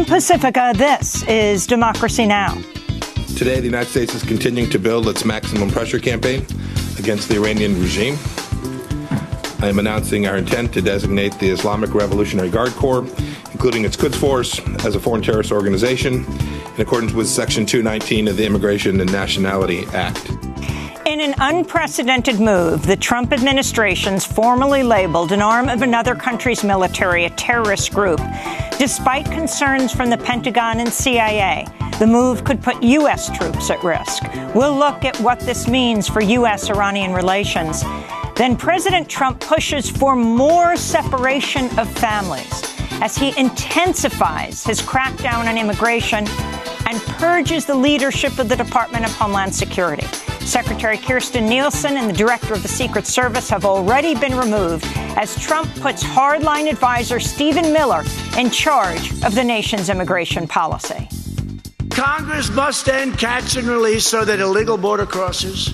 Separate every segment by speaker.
Speaker 1: From Pacifica, this is Democracy Now!
Speaker 2: Today, the United States is continuing to build its maximum pressure campaign against the Iranian regime. I am announcing our intent to designate the Islamic Revolutionary Guard Corps, including its Quds Force, as a foreign terrorist organization in accordance with Section 219 of the Immigration and Nationality Act.
Speaker 1: In an unprecedented move, the Trump administration's formally labeled an arm of another country's military a terrorist group. Despite concerns from the Pentagon and CIA, the move could put U.S. troops at risk. We'll look at what this means for U.S.-Iranian relations. Then President Trump pushes for more separation of families as he intensifies his crackdown on immigration and purges the leadership of the Department of Homeland Security. Secretary Kirstjen Nielsen and the director of the Secret Service have already been removed as Trump puts hardline advisor Stephen Miller in charge of the nation's immigration policy.
Speaker 3: Congress must end catch and release so that illegal border crossers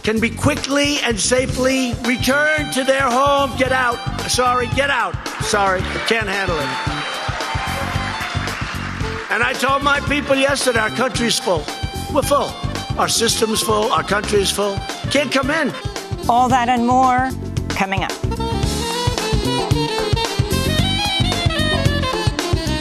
Speaker 3: can be quickly and safely returned to their home. Get out. Sorry, get out. Sorry, I can't handle it. And I told my people yesterday, our country's full. We're full. Our system's full. Our country's full. Can't come in.
Speaker 1: All that and more coming up.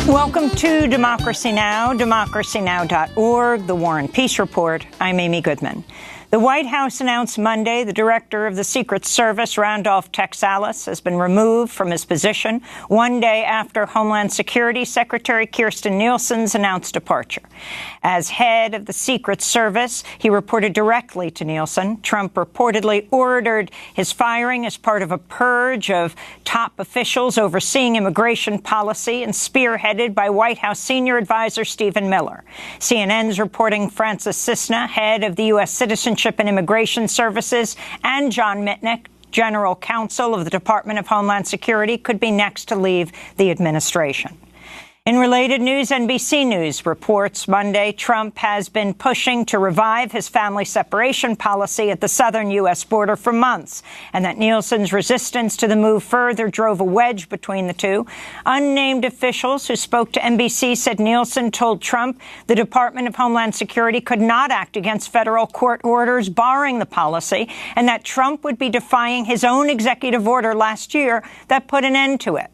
Speaker 1: Welcome to Democracy Now!, democracynow.org, The War and Peace Report. I'm Amy Goodman. The White House announced Monday the director of the Secret Service, Randolph Texalis, has been removed from his position one day after Homeland Security Secretary Kirstjen Nielsen's announced departure. As head of the Secret Service, he reported directly to Nielsen. Trump reportedly ordered his firing as part of a purge of top officials overseeing immigration policy and spearheaded by White House senior advisor Stephen Miller. CNN's reporting Francis Cisna, head of the U.S. Citizenship and Immigration Services, and John Mitnick, General Counsel of the Department of Homeland Security, could be next to leave the administration. In related news, NBC News reports Monday Trump has been pushing to revive his family separation policy at the southern U.S. border for months, and that Nielsen's resistance to the move further drove a wedge between the two. Unnamed officials who spoke to NBC said Nielsen told Trump the Department of Homeland Security could not act against federal court orders barring the policy, and that Trump would be defying his own executive order last year that put an end to it.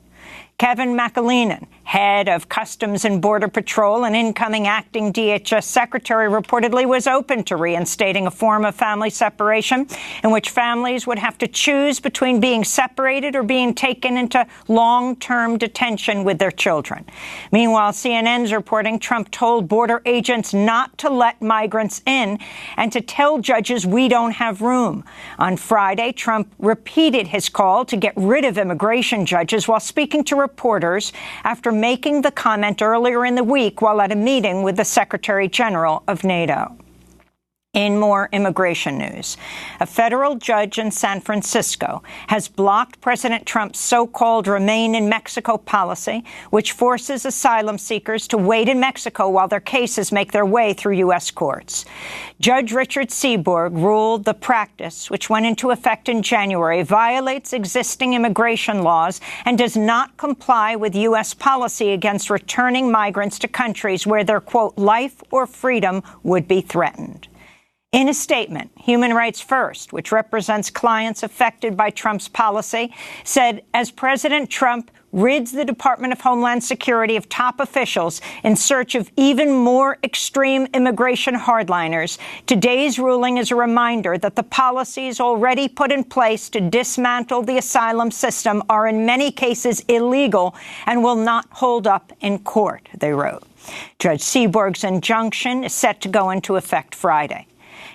Speaker 1: Kevin McAleenan, head of Customs and Border Patrol and incoming acting DHS secretary, reportedly was open to reinstating a form of family separation in which families would have to choose between being separated or being taken into long-term detention with their children. Meanwhile, CNN's reporting Trump told border agents not to let migrants in and to tell judges we don't have room. On Friday, Trump repeated his call to get rid of immigration judges while speaking to reporters after making the comment earlier in the week while at a meeting with the Secretary General of NATO. In more immigration news, a federal judge in San Francisco has blocked President Trump's so-called Remain in Mexico policy, which forces asylum seekers to wait in Mexico while their cases make their way through U.S. courts. Judge Richard Seaborg ruled the practice, which went into effect in January, violates existing immigration laws and does not comply with U.S. policy against returning migrants to countries where their, quote, life or freedom would be threatened. In a statement, Human Rights First, which represents clients affected by Trump's policy, said as President Trump rids the Department of Homeland Security of top officials in search of even more extreme immigration hardliners, today's ruling is a reminder that the policies already put in place to dismantle the asylum system are in many cases illegal and will not hold up in court, they wrote. Judge Seaborg's injunction is set to go into effect Friday.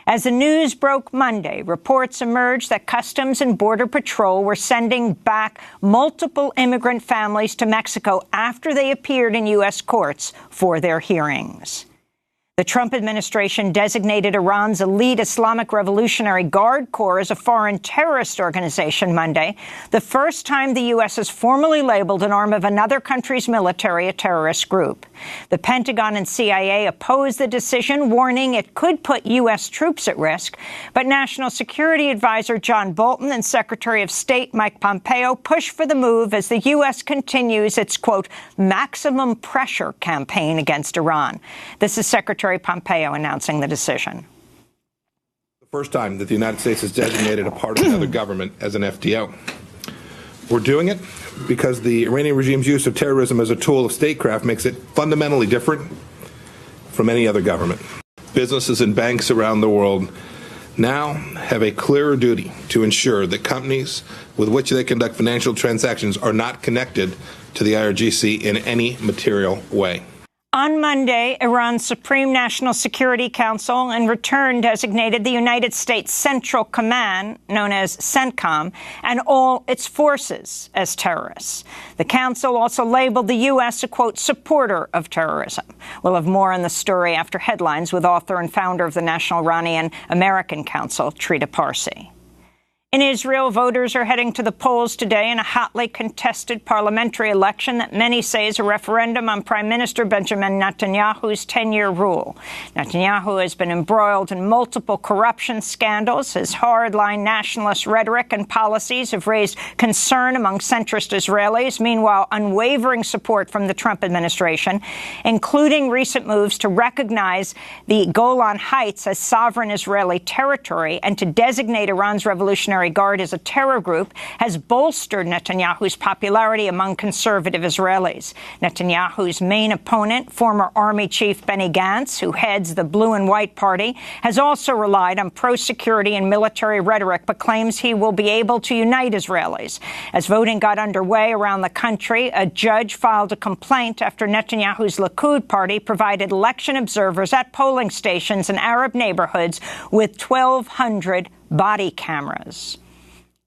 Speaker 1: As the news broke Monday, reports emerged that Customs and Border Patrol were sending back multiple immigrant families to Mexico after they appeared in U.S. courts for their hearings. The Trump administration designated Iran's elite Islamic Revolutionary Guard Corps as a foreign terrorist organization Monday, the first time the U.S. has formally labeled an arm of another country's military a terrorist group. The Pentagon and CIA opposed the decision, warning it could put U.S. troops at risk, but National Security Advisor John Bolton and Secretary of State Mike Pompeo pushed for the move as the U.S. continues its, quote, maximum pressure campaign against Iran. This is Secretary Pompeo announcing the decision.
Speaker 2: The first time that the United States has designated a part of another government as an FTO. We're doing it because the Iranian regime's use of terrorism as a tool of statecraft makes it fundamentally different from any other government. Businesses and banks around the world now have a clearer duty to ensure that companies with which they conduct financial transactions are not connected to the IRGC in any material way.
Speaker 1: On Monday, Iran's Supreme National Security Council in return designated the United States Central Command, known as CENTCOM, and all its forces as terrorists. The council also labeled the U.S. a, quote, supporter of terrorism. We'll have more on the story after headlines with author and founder of the National Iranian American Council, Trita Parsi. In Israel, voters are heading to the polls today in a hotly contested parliamentary election that many say is a referendum on Prime Minister Benjamin Netanyahu's 10-year rule. Netanyahu has been embroiled in multiple corruption scandals. His hardline nationalist rhetoric and policies have raised concern among centrist Israelis. Meanwhile, unwavering support from the Trump administration, including recent moves to recognize the Golan Heights as sovereign Israeli territory and to designate Iran's Revolutionary Guard as a terror group, has bolstered Netanyahu's popularity among conservative Israelis. Netanyahu's main opponent, former Army Chief Benny Gantz, who heads the Blue and White Party, has also relied on pro-security and military rhetoric, but claims he will be able to unite Israelis. As voting got underway around the country, a judge filed a complaint after Netanyahu's Likud party provided election observers at polling stations in Arab neighborhoods with 1,200 body cameras.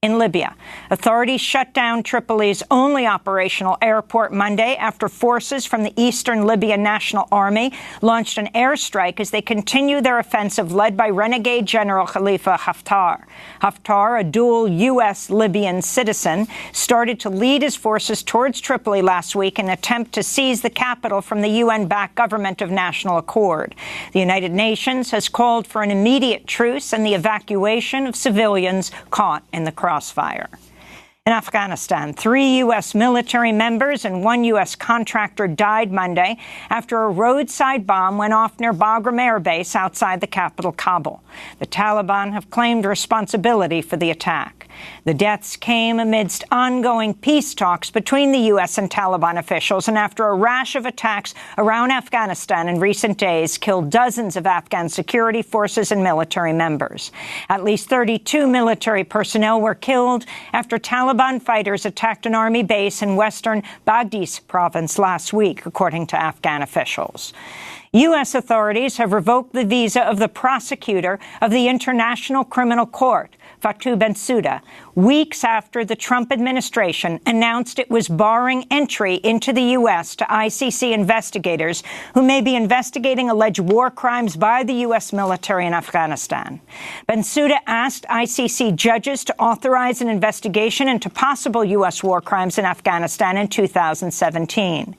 Speaker 1: In Libya, authorities shut down Tripoli's only operational airport Monday after forces from the Eastern Libyan National Army launched an airstrike as they continue their offensive led by renegade General Khalifa Haftar. Haftar, a dual U.S.-Libyan citizen, started to lead his forces towards Tripoli last week in an attempt to seize the capital from the UN-backed Government of National Accord. The United Nations has called for an immediate truce and the evacuation of civilians caught in the crossfire. In Afghanistan, 3 U.S. military members and 1 U.S. contractor died Monday after a roadside bomb went off near Bagram Air Base outside the capital, Kabul. The Taliban have claimed responsibility for the attack. The deaths came amidst ongoing peace talks between the U.S. and Taliban officials and after a rash of attacks around Afghanistan in recent days killed dozens of Afghan security forces and military members. At least 32 military personnel were killed after Taliban fighters attacked an army base in western Baghdad province last week, according to Afghan officials. U.S. authorities have revoked the visa of the prosecutor of the International Criminal Court, Fatou Bensouda, weeks after the Trump administration announced it was barring entry into the U.S. to ICC investigators who may be investigating alleged war crimes by the U.S. military in Afghanistan. Bensouda asked ICC judges to authorize an investigation into possible U.S. war crimes in Afghanistan in 2017.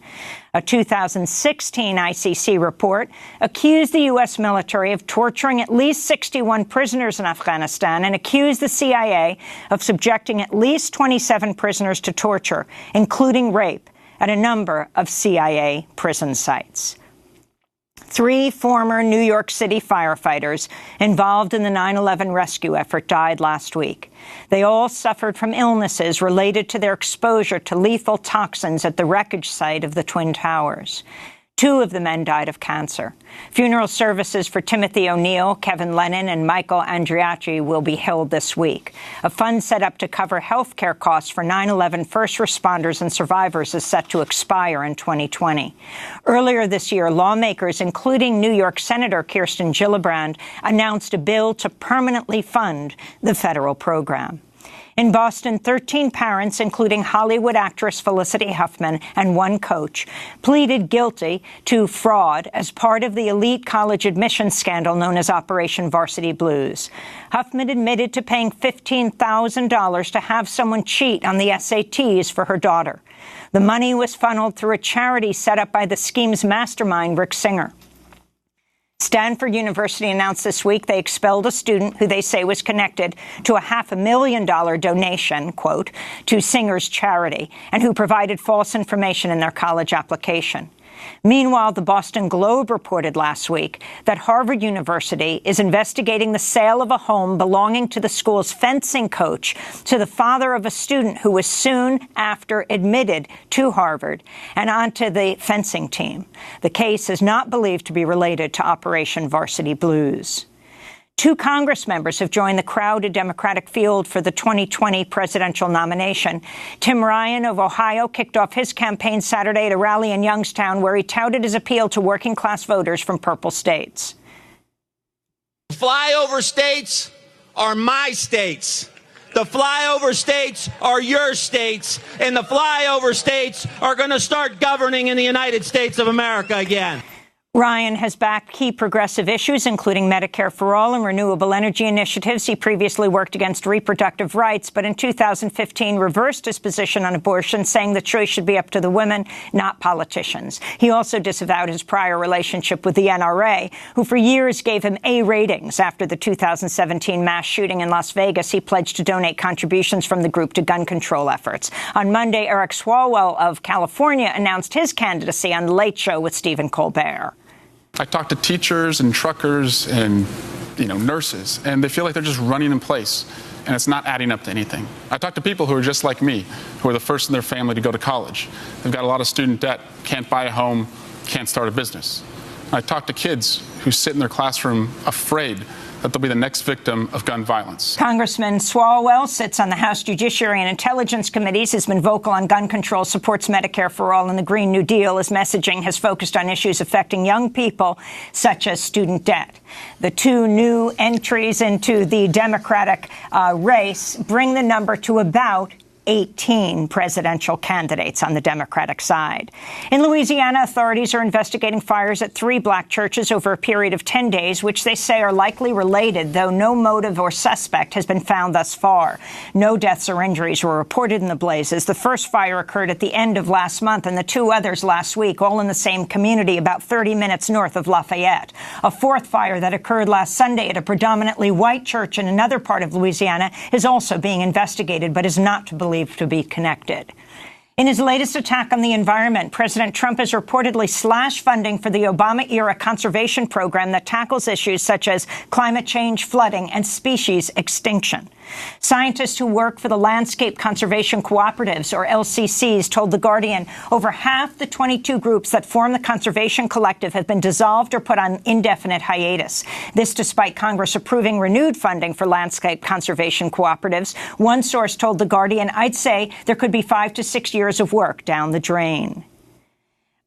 Speaker 1: A 2016 ICC report accused the U.S. military of torturing at least 61 prisoners in Afghanistan and accused the CIA of subjecting at least 27 prisoners to torture, including rape, at a number of CIA prison sites. 3 former New York City firefighters involved in the 9/11 rescue effort died last week. They all suffered from illnesses related to their exposure to lethal toxins at the wreckage site of the Twin Towers. 2 of the men died of cancer. Funeral services for Timothy O'Neill, Kevin Lennon, and Michael Andriachi will be held this week. A fund set up to cover health care costs for 9/11 first responders and survivors is set to expire in 2020. Earlier this year, lawmakers, including New York Senator Kirsten Gillibrand, announced a bill to permanently fund the federal program. In Boston, 13 parents, including Hollywood actress Felicity Huffman and one coach, pleaded guilty to fraud as part of the elite college admissions scandal known as Operation Varsity Blues. Huffman admitted to paying $15,000 to have someone cheat on the SATs for her daughter. The money was funneled through a charity set up by the scheme's mastermind, Rick Singer. Stanford University announced this week they expelled a student who they say was connected to a $500,000 donation, quote, to Singer's charity, and who provided false information in their college application. Meanwhile, the Boston Globe reported last week that Harvard University is investigating the sale of a home belonging to the school's fencing coach to the father of a student who was soon after admitted to Harvard and onto the fencing team. The case is not believed to be related to Operation Varsity Blues. 2 Congress members have joined the crowded Democratic field for the 2020 presidential nomination. Tim Ryan of Ohio kicked off his campaign Saturday at a rally in Youngstown, where he touted his appeal to working-class voters from purple states.
Speaker 4: Flyover states are my states. The flyover states are your states, and the flyover states are going to start governing in the United States of America again.
Speaker 1: Ryan has backed key progressive issues, including Medicare for All and renewable energy initiatives. He previously worked against reproductive rights, but in 2015 reversed his position on abortion, saying the choice should be up to the women, not politicians. He also disavowed his prior relationship with the NRA, who for years gave him A ratings. After the 2017 mass shooting in Las Vegas, he pledged to donate contributions from the group to gun control efforts. On Monday, Eric Swalwell of California announced his candidacy on The Late Show with Stephen Colbert.
Speaker 5: I talk to teachers and truckers and, nurses, and they feel like they're just running in place, and it's not adding up to anything. I talk to people who are just like me, who are the first in their family to go to college. They've got a lot of student debt, can't buy a home, can't start a business. I talk to kids who sit in their classroom afraid that they'll be the next victim of gun violence.
Speaker 1: Congressman Swalwell sits on the House Judiciary and Intelligence Committees, has been vocal on gun control, supports Medicare for All and the Green New Deal. His messaging has focused on issues affecting young people, such as student debt. The 2 new entries into the Democratic race bring the number to about 18 presidential candidates on the Democratic side. In Louisiana, authorities are investigating fires at 3 black churches over a period of 10 days, which they say are likely related, though no motive or suspect has been found thus far. No deaths or injuries were reported in the blazes. The first fire occurred at the end of last month and the 2 others last week, all in the same community about 30 minutes north of Lafayette. A 4th fire that occurred last Sunday at a predominantly white church in another part of Louisiana is also being investigated, but is not believed to be connected. In his latest attack on the environment, President Trump has reportedly slashed funding for the Obama-era conservation program that tackles issues such as climate change, flooding, and species extinction. Scientists who work for the Landscape Conservation Cooperatives, or LCCs, told The Guardian over half the 22 groups that form the Conservation Collective have been dissolved or put on indefinite hiatus. This despite Congress approving renewed funding for landscape conservation cooperatives. One source told The Guardian, "I'd say there could be 5 to 6 years of work down the drain."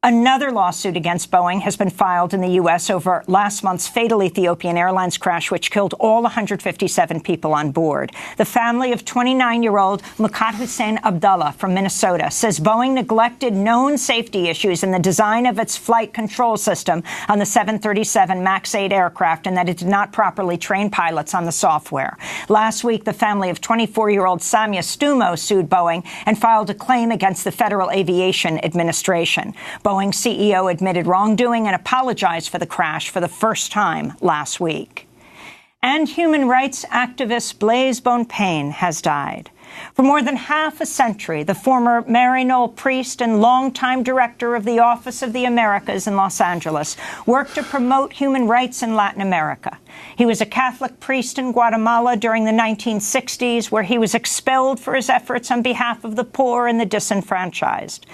Speaker 1: Another lawsuit against Boeing has been filed in the U.S. over last month's fatal Ethiopian Airlines crash, which killed all 157 people on board. The family of 29-year-old Mukat Hussein Abdullah from Minnesota says Boeing neglected known safety issues in the design of its flight control system on the 737 MAX 8 aircraft and that it did not properly train pilots on the software. Last week, the family of 24-year-old Samia Stumo sued Boeing and filed a claim against the Federal Aviation Administration. Boeing CEO admitted wrongdoing and apologized for the crash for the first time last week. And human rights activist Blaise Bonpane has died. For more than half a century, the former Maryknoll priest and longtime director of the Office of the Americas in Los Angeles worked to promote human rights in Latin America. He was a Catholic priest in Guatemala during the 1960s, where he was expelled for his efforts on behalf of the poor and the disenfranchised.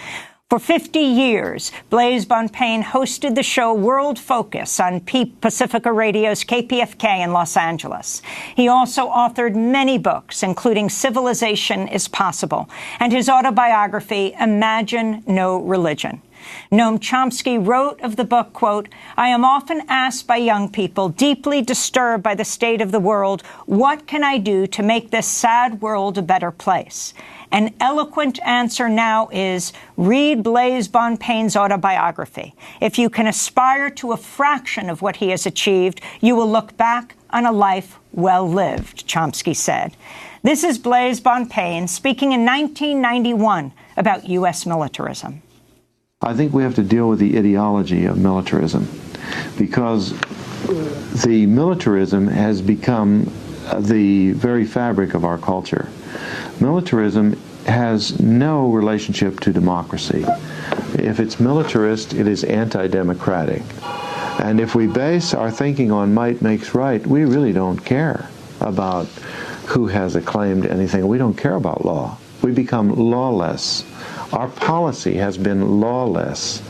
Speaker 1: For 50 years, Blaise Bonpane hosted the show World Focus on Pacifica Radio's KPFK in Los Angeles. He also authored many books, including Civilization is Possible, and his autobiography, Imagine No Religion. Noam Chomsky wrote of the book, quote, "I am often asked by young people, deeply disturbed by the state of the world, what can I do to make this sad world a better place? An eloquent answer now is, read Blaise Bonpein's autobiography. If you can aspire to a fraction of what he has achieved, you will look back on a life well lived," Chomsky said. This is Blaise Bonpein speaking in 1991 about U.S. militarism.
Speaker 6: I think we have to deal with the ideology of militarism, because the militarism has become the very fabric of our culture. Militarism has no relationship to democracy. If it's militarist, it is anti-democratic. And if we base our thinking on might makes right, we really don't care about who has a claim to anything. We don't care about law. We become lawless. Our policy has been lawless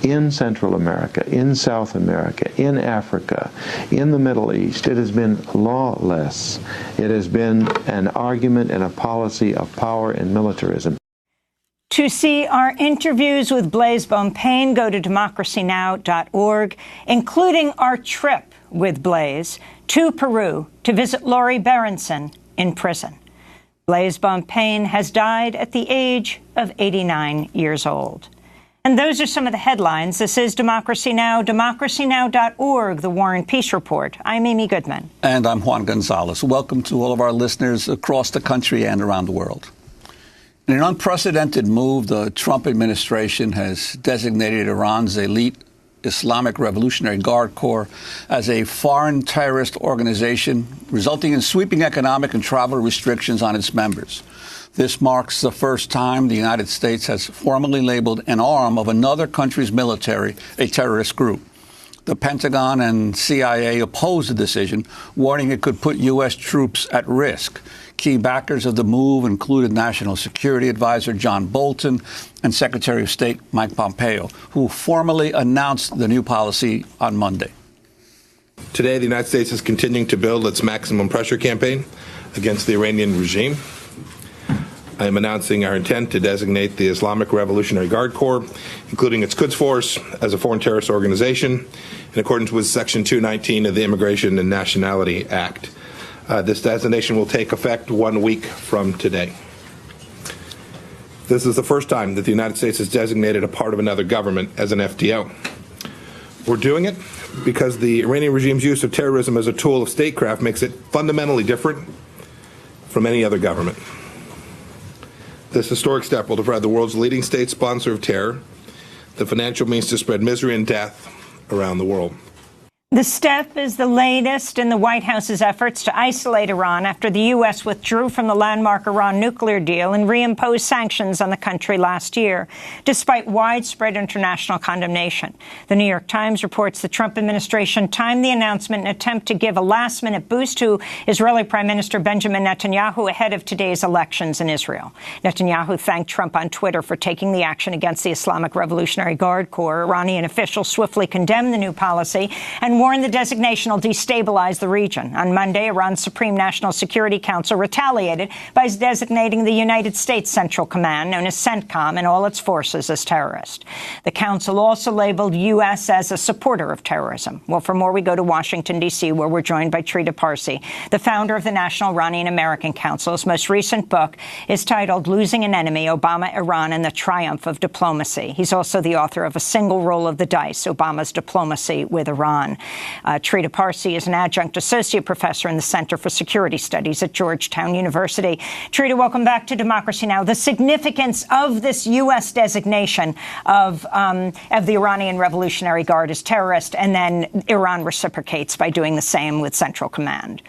Speaker 6: in Central America, in South America, in Africa, in the Middle East. It has been lawless. It has been an argument and a policy of power and militarism.
Speaker 1: To see our interviews with Blaise Bonpein, go to DemocracyNow.org, including our trip with Blaise to Peru to visit Laurie Berenson in prison. Blaise Bonpein has died at the age of 89 years old. And those are some of the headlines. This is Democracy Now!, DemocracyNow.org, the War and Peace Report. I'm Amy Goodman.
Speaker 7: And I'm Juan Gonzalez. Welcome to all of our listeners across the country and around the world. In an unprecedented move, the Trump administration has designated Iran's elite Islamic Revolutionary Guard Corps as a foreign terrorist organization, resulting in sweeping economic and travel restrictions on its members. This marks the first time the United States has formally labeled an arm of another country's military a terrorist group. The Pentagon and CIA opposed the decision, warning it could put U.S. troops at risk. Key backers of the move included National Security Advisor John Bolton and Secretary of State Mike Pompeo, who formally announced the new policy on Monday.
Speaker 2: Today, the United States is continuing to build its maximum pressure campaign against the Iranian regime. I am announcing our intent to designate the Islamic Revolutionary Guard Corps, including its Quds Force, as a foreign terrorist organization in accordance with Section 219 of the Immigration and Nationality Act. This designation will take effect 1 week from today. This is the first time that the United States has designated a part of another government as an FTO. We're doing it because the Iranian regime's use of terrorism as a tool of statecraft makes it fundamentally different from any other government. This historic step will deprive the world's leading state sponsor of terror the financial means to spread misery and death around the world.
Speaker 1: The step is the latest in the White House's efforts to isolate Iran after the U.S. withdrew from the landmark Iran nuclear deal and reimposed sanctions on the country last year, despite widespread international condemnation. The New York Times reports the Trump administration timed the announcement in an attempt to give a last-minute boost to Israeli Prime Minister Benjamin Netanyahu ahead of today's elections in Israel. Netanyahu thanked Trump on Twitter for taking the action against the Islamic Revolutionary Guard Corps. Iranian officials swiftly condemned the new policy and warned the designation will destabilize the region. On Monday, Iran's Supreme National Security Council retaliated by designating the United States Central Command, known as CENTCOM, and all its forces as terrorist. The council also labeled U.S. as a supporter of terrorism. Well, for more, we go to Washington, D.C., where we're joined by Trita Parsi, the founder of the National Iranian American Council. His most recent book is titled Losing an Enemy, Obama, Iran, and the Triumph of Diplomacy. He's also the author of A Single Roll of the Dice, Obama's Diplomacy with Iran. Trita Parsi is an adjunct associate professor in the Center for Security Studies at Georgetown University. Trita, welcome back to Democracy Now! The significance of this U.S. designation of the Iranian Revolutionary Guard as terrorist, and then Iran reciprocates by doing the same with Central Command.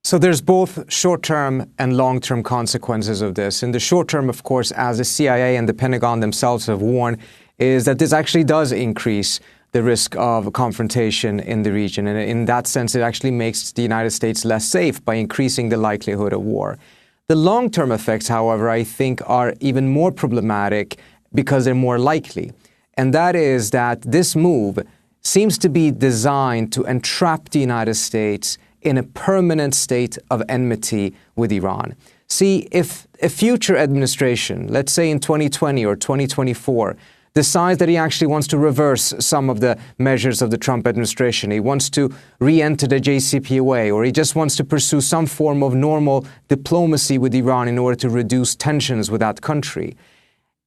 Speaker 8: So there's both short-term and long-term consequences of this. In the short term, of course, as the CIA and the Pentagon themselves have warned, is that this actually does increase the risk of confrontation in the region. And in that sense, it actually makes the United States less safe by increasing the likelihood of war. The long-term effects, however, I think are even more problematic because they're more likely. And that is that this move seems to be designed to entrap the United States in a permanent state of enmity with Iran. See, if a future administration, let's say in 2020 or 2024, decides that he actually wants to reverse some of the measures of the Trump administration, he wants to re-enter the JCPOA, or he just wants to pursue some form of normal diplomacy with Iran in order to reduce tensions with that country,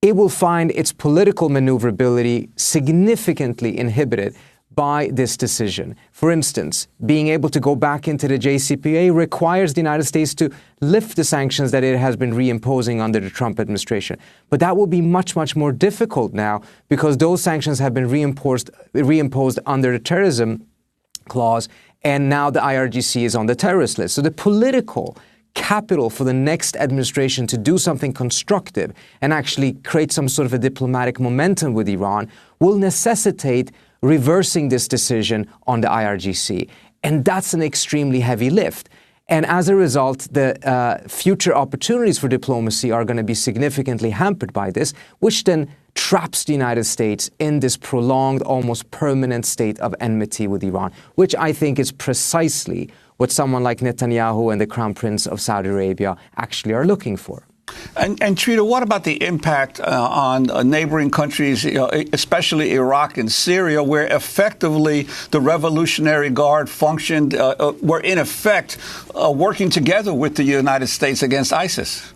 Speaker 8: it will find its political maneuverability significantly inhibited by this decision. For instance, being able to go back into the JCPOA requires the United States to lift the sanctions that it has been reimposing under the Trump administration. But that will be much, much more difficult now because those sanctions have been reimposed under the terrorism clause, and now the IRGC is on the terrorist list. So the political capital for the next administration to do something constructive and actually create some sort of a diplomatic momentum with Iran will necessitate reversing this decision on the IRGC. And that's an extremely heavy lift. And as a result, the future opportunities for diplomacy are going to be significantly hampered by this, which then traps the United States in this prolonged, almost permanent state of enmity with Iran, which I think is precisely what someone like Netanyahu and the Crown Prince of Saudi Arabia actually are looking for.
Speaker 7: And Trita, what about the impact on neighboring countries, especially Iraq and Syria, where effectively the Revolutionary Guard functioned, were in effect working together with the United States against ISIS?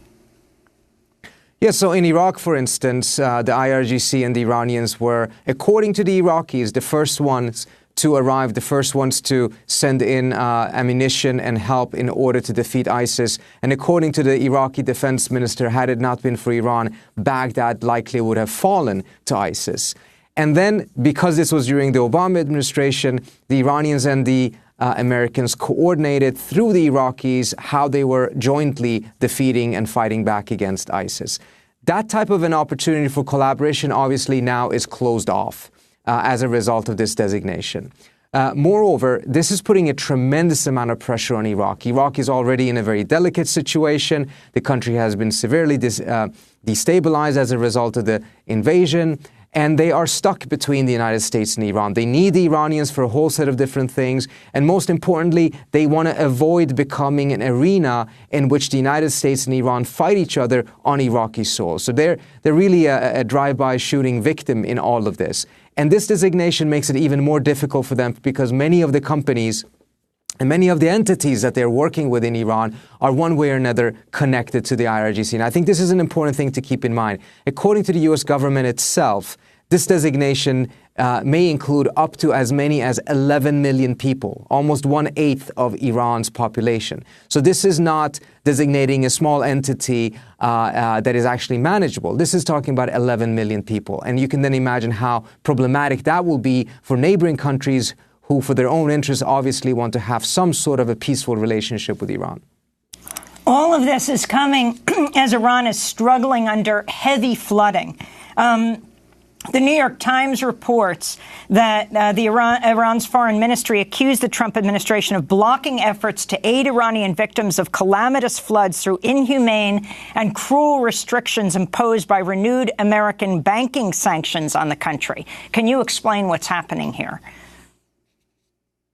Speaker 8: Yes, so in Iraq, for instance, the IRGC and the Iranians were, according to the Iraqis, the first ones to arrive, the first ones to send in ammunition and help in order to defeat ISIS. And according to the Iraqi defense minister, had it not been for Iran, Baghdad likely would have fallen to ISIS. And then, because this was during the Obama administration, the Iranians and the Americans coordinated through the Iraqis how they were jointly defeating and fighting back against ISIS. That type of an opportunity for collaboration obviously now is closed off as a result of this designation. Moreover, this is putting a tremendous amount of pressure on Iraq. Iraq is already in a very delicate situation. The country has been severely destabilized as a result of the invasion, and they are stuck between the United States and Iran. They need the Iranians for a whole set of different things, and most importantly, they want to avoid becoming an arena in which the United States and Iran fight each other on Iraqi soil. So they're really a drive-by shooting victim in all of this. And this designation makes it even more difficult for them because many of the companies and many of the entities that they're working with in Iran are one way or another connected to the IRGC. And I think this is an important thing to keep in mind. According to the U.S. government itself, this designation may include up to as many as 11 million people, almost 1/8 of Iran's population. So this is not designating a small entity that is actually manageable. This is talking about 11 million people. And you can then imagine how problematic that will be for neighboring countries who, for their own interests, obviously want to have some sort of a peaceful relationship with Iran.
Speaker 1: All of this is coming as Iran is struggling under heavy flooding. The New York Times reports that Iran's foreign ministry accused the Trump administration of blocking efforts to aid Iranian victims of calamitous floods through inhumane and cruel restrictions imposed by renewed American banking sanctions on the country. Can you explain what's happening here?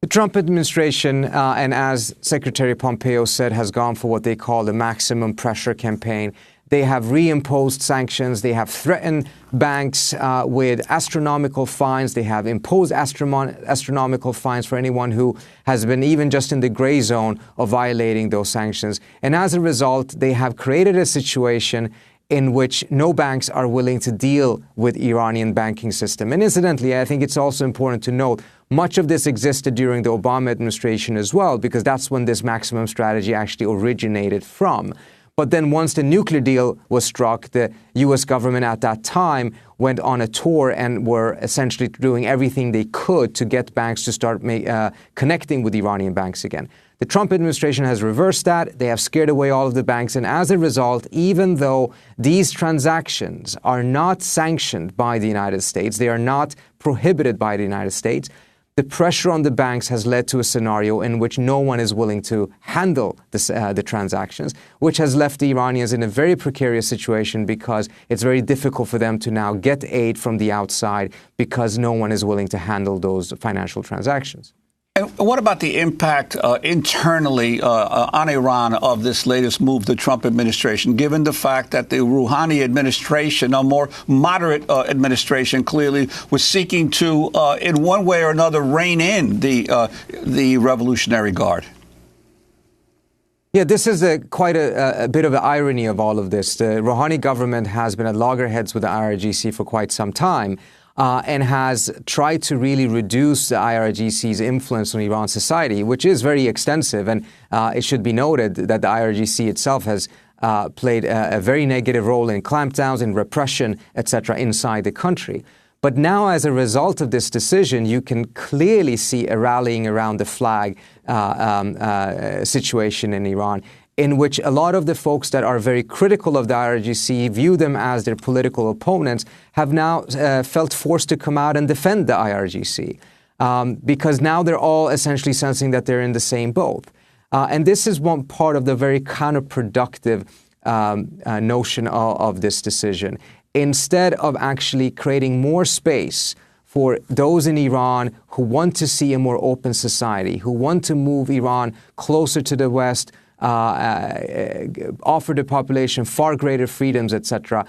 Speaker 8: The Trump administration, and as Secretary Pompeo said, has gone for what they call the maximum pressure campaign. They have reimposed sanctions. They have threatened banks with astronomical fines. They have imposed astronomical fines for anyone who has been even just in the gray zone of violating those sanctions. And as a result, they have created a situation in which no banks are willing to deal with Iranian banking system. And incidentally, I think it's also important to note, much of this existed during the Obama administration as well, because that's when this maximum strategy actually originated from. But then once the nuclear deal was struck, the U.S. government at that time went on a tour and were essentially doing everything they could to get banks to start connecting with Iranian banks again. The Trump administration has reversed that. They have scared away all of the banks. And as a result, even though these transactions are not sanctioned by the United States, they are not prohibited by the United States, the pressure on the banks has led to a scenario in which no one is willing to handle the transactions, which has left the Iranians in a very precarious situation because it's very difficult for them to now get aid from the outside because no one is willing to handle those financial transactions.
Speaker 7: And what about the impact internally on Iran of this latest move, the Trump administration, given the fact that the Rouhani administration, a more moderate administration, clearly was seeking to, in one way or another, rein in the Revolutionary Guard?
Speaker 8: Yeah, this is quite a bit of an irony of all of this. The Rouhani government has been at loggerheads with the IRGC for quite some time and has tried to really reduce the IRGC's influence on Iran society, which is very extensive. And it should be noted that the IRGC itself has played a very negative role in clampdowns, in repression, etc., inside the country. But now, as a result of this decision, you can clearly see a rallying around the flag situation in Iran, in which a lot of the folks that are very critical of the IRGC, view them as their political opponents, have now felt forced to come out and defend the IRGC, because now they're all essentially sensing that they're in the same boat. And this is one part of the very counterproductive notion of this decision. Instead of actually creating more space for those in Iran who want to see a more open society, who want to move Iran closer to the West, offer the population far greater freedoms, etc.,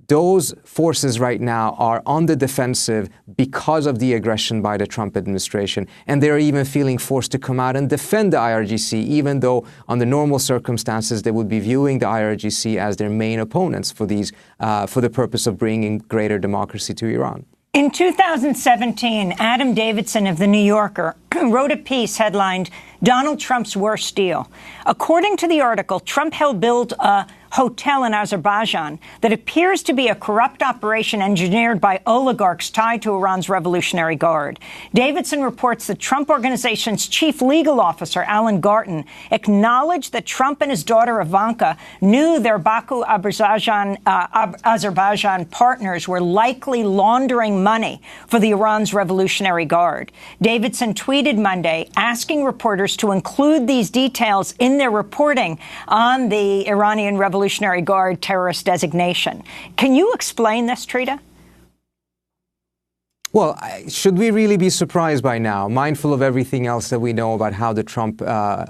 Speaker 8: those forces right now are on the defensive because of the aggression by the Trump administration. And they're even feeling forced to come out and defend the IRGC, even though under normal circumstances they would be viewing the IRGC as their main opponents for the purpose of bringing greater democracy to Iran.
Speaker 1: In 2017, Adam Davidson of The New Yorker wrote a piece headlined, "Donald Trump's Worst Deal." According to the article, Trump helped build a hotel in Azerbaijan that appears to be a corrupt operation engineered by oligarchs tied to Iran's Revolutionary Guard. Davidson reports the Trump Organization's chief legal officer, Alan Garten, acknowledged that Trump and his daughter Ivanka knew their Baku, Azerbaijan partners were likely laundering money for the Iran's Revolutionary Guard. Davidson tweeted Monday asking reporters to include these details in their reporting on the Iranian Revolutionary Guard terrorist designation. Can you explain this, Trita?
Speaker 8: Well, should we really be surprised by now, mindful of everything else that we know about how the Trump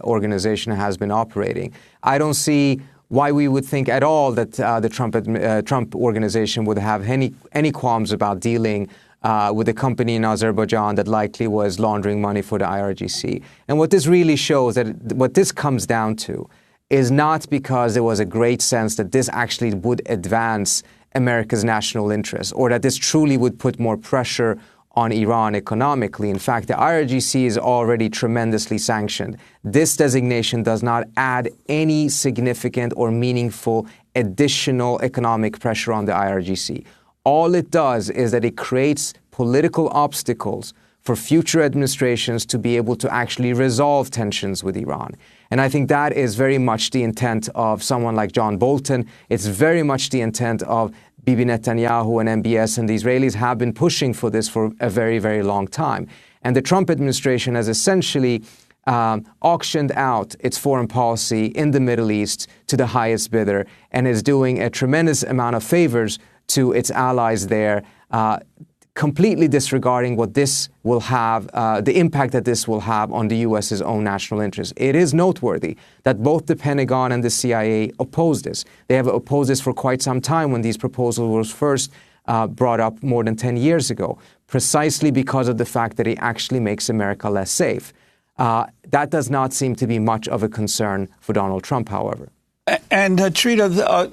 Speaker 8: organization has been operating? I don't see why we would think at all that the Trump organization would have any qualms about dealing with a company in Azerbaijan that likely was laundering money for the IRGC. And what this really shows, that what this comes down to, is not because there was a great sense that this actually would advance America's national interest, or that this truly would put more pressure on Iran economically. In fact, the IRGC is already tremendously sanctioned. This designation does not add any significant or meaningful additional economic pressure on the IRGC. All it does is that it creates political obstacles for future administrations to be able to actually resolve tensions with Iran. And I think that is very much the intent of someone like John Bolton. It's very much the intent of Bibi Netanyahu and MBS, and the Israelis have been pushing for this for a very, very long time. And the Trump administration has essentially auctioned out its foreign policy in the Middle East to the highest bidder, and is doing a tremendous amount of favors to its allies there, completely disregarding what this will have, the impact that this will have on the U.S.'s own national interests. It is noteworthy that both the Pentagon and the CIA oppose this. They have opposed this for quite some time when these proposals were first brought up more than 10 years ago, precisely because of the fact that it actually makes America less safe. That does not seem to be much of a concern for Donald Trump, however.
Speaker 7: And Trita,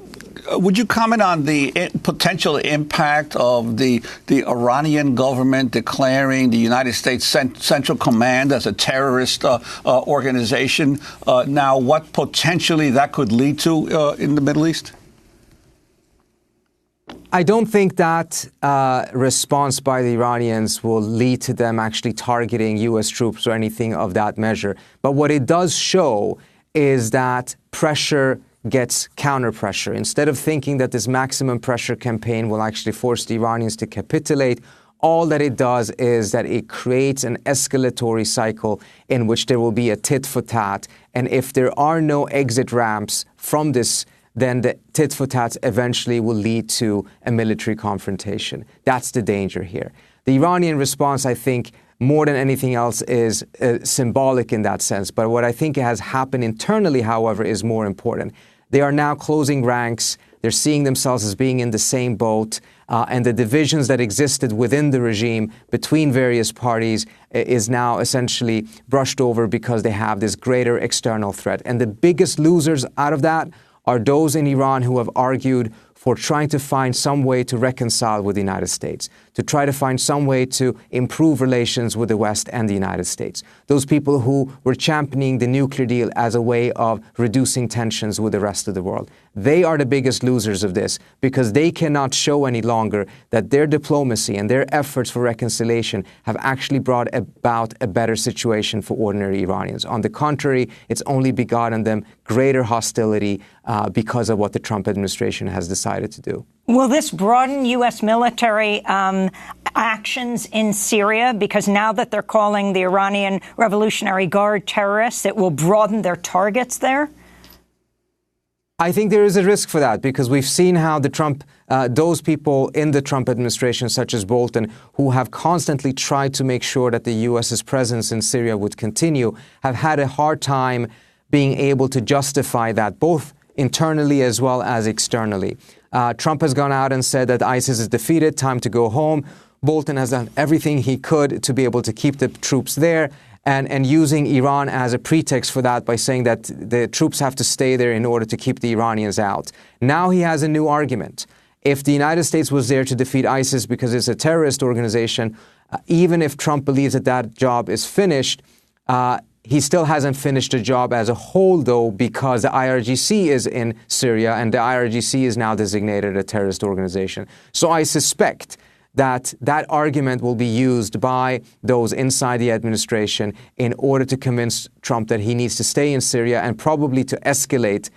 Speaker 7: would you comment on the potential impact of the Iranian government declaring the United States Central Command as a terrorist organization? Now, what potentially that could lead to in the Middle East?
Speaker 8: I don't think that response by the Iranians will lead to them actually targeting U.S. troops or anything of that measure. But what it does show is that pressure gets counter-pressure. Instead of thinking that this maximum pressure campaign will actually force the Iranians to capitulate, all that it does is that it creates an escalatory cycle in which there will be a tit for tat. And if there are no exit ramps from this, then the tit for tat eventually will lead to a military confrontation. That's the danger here. The Iranian response, I think, more than anything else, is symbolic in that sense. But what I think has happened internally, however, is more important. They are now closing ranks. They're seeing themselves as being in the same boat. And the divisions that existed within the regime between various parties is now essentially brushed over because they have this greater external threat. And the biggest losers out of that are those in Iran who have argued for trying to find some way to reconcile with the United States, to try to find some way to improve relations with the West and the United States. Those people who were championing the nuclear deal as a way of reducing tensions with the rest of the world. They are the biggest losers of this because they cannot show any longer that their diplomacy and their efforts for reconciliation have actually brought about a better situation for ordinary Iranians. On the contrary, it's only begotten them greater hostility because of what the Trump administration has decided to do.
Speaker 1: Will this broaden U.S. military actions in Syria? Because now that they're calling the Iranian Revolutionary Guard terrorists, it will broaden their targets there?
Speaker 8: I think there is a risk for that because we've seen how those people in the Trump administration, such as Bolton, who have constantly tried to make sure that the U.S.'s presence in Syria would continue, have had a hard time being able to justify that, both internally as well as externally. Trump has gone out and said that ISIS is defeated, time to go home. Bolton has done everything he could to be able to keep the troops there and using Iran as a pretext for that by saying that the troops have to stay there in order to keep the Iranians out. Now he has a new argument. If the United States was there to defeat ISIS because it's a terrorist organization, even if Trump believes that that job is finished, he still hasn't finished the job as a whole, though, because the IRGC is in Syria and the IRGC is now designated a terrorist organization. So I suspect that that argument will be used by those inside the administration in order to convince Trump that he needs to stay in Syria and probably to escalate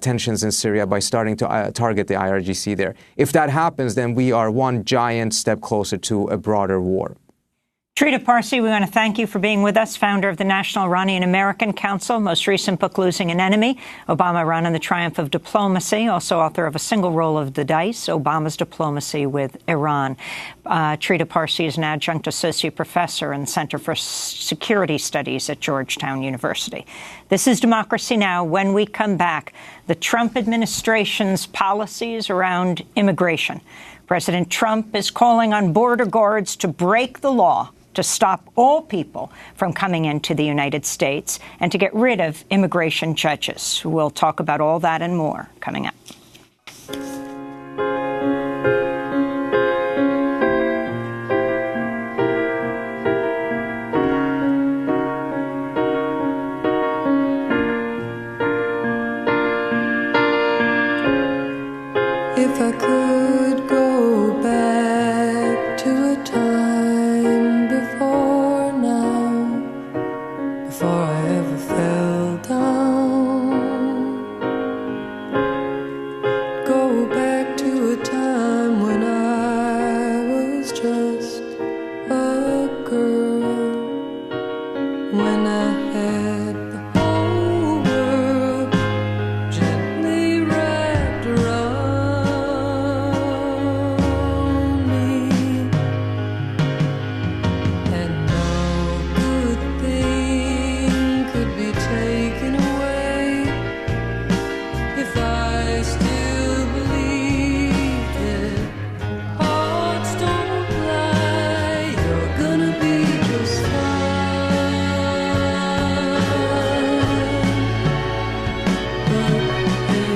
Speaker 8: tensions in Syria by starting to target the IRGC there. If that happens, then we are one giant step closer to a broader war.
Speaker 1: Trita Parsi, we want to thank you for being with us, founder of the National Iranian American Council, most recent book, Losing an Enemy, Obama, Iran, and the Triumph of Diplomacy, also author of A Single Roll of the Dice, Obama's Diplomacy with Iran. Trita Parsi is an adjunct associate professor in the Center for Security Studies at Georgetown University. This is Democracy Now! When we come back, the Trump administration's policies around immigration. President Trump is calling on border guards to break the law to stop all people from coming into the United States and to get rid of immigration judges. We'll talk about all that and more coming up.
Speaker 9: If I could go back to a time before now, before I ever fell down, go back to a time when I was just a girl, when I had the whole world gently wrapped around me, and no good thing could be taken away if I still believed it. Hearts don't lie, you're gonna be just fine. But hey,